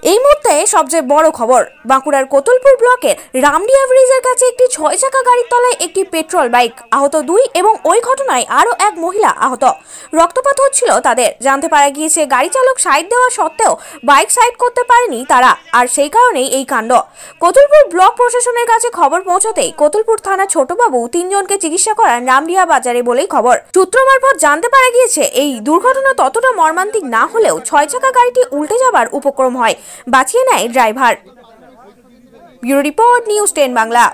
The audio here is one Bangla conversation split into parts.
এই মুহূর্তে সবচেয়ে বড় খবর, বাঁকুড়ার কোতুলপুর ব্লকের রামডিয়া ব্রিজের কাছে একটি ৬ চাকা গাড়ির তলায় একটি পেট্রোল বাইক, আহত ২ এবং ওই ঘটনায় আরও এক মহিলা আহত। রক্তপাত হচ্ছিল তাদের। জানতে পারা গিয়েছে গাড়ি চালক সাইড দেওয়া সত্ত্বেও বাইক সাইড করতে পারেনি তারা, আর সেই কারণেই এই কাণ্ড। কোতুলপুর ব্লক প্রশাসনের কাছে খবর পৌঁছতেই কোতুলপুর থানা ছোটবাবু ৩ জনকে চিকিৎসা করান রামডিয়া বাজারে বলেই খবর। সূত্র মারফত জানতে পারা গিয়েছে এই দুর্ঘটনা ততটা মর্মান্তিক না হলেও ৬ চাকা গাড়িটি উল্টে যাবার উপক্রম হয়, বাঁচিয়ে নেয় driver. Bureau report, news 10 Bangla.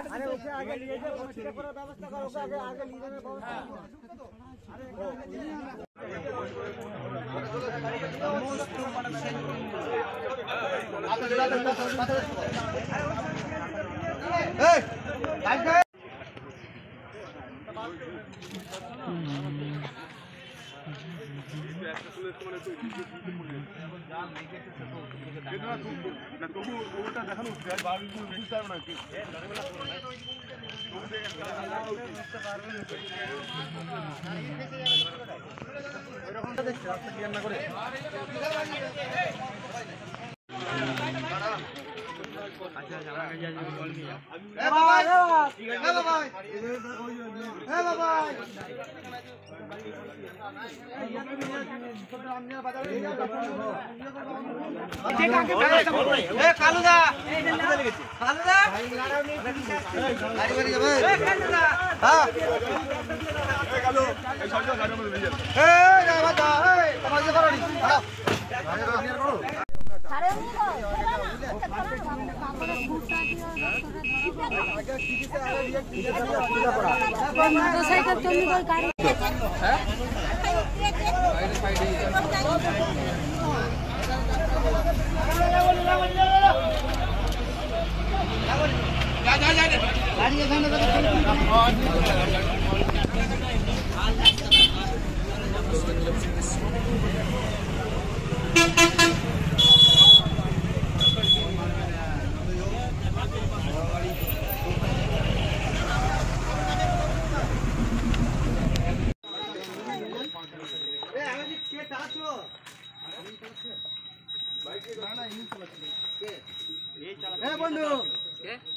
বন্ধু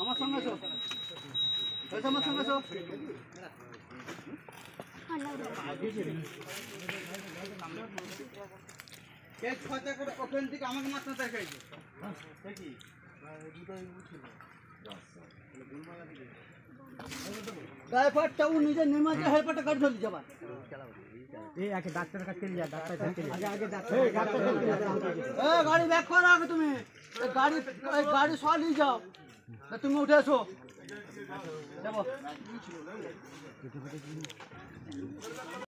আমার সঙ্গে আছো, আমার সঙ্গে আছো। আমাকে মাত্র দেখাইছে ড্রাইভারটা ও নিজে নেমাজে হেলপারটা গাড়ি ধরে যাবার ডাক্তার কাছে চলে যা, ডাক্তার গাড়ি ব্যাক করো আগে, তুমি গাড়ি সহ নিয়ে যাও, তুমি উঠে এসো যাবো।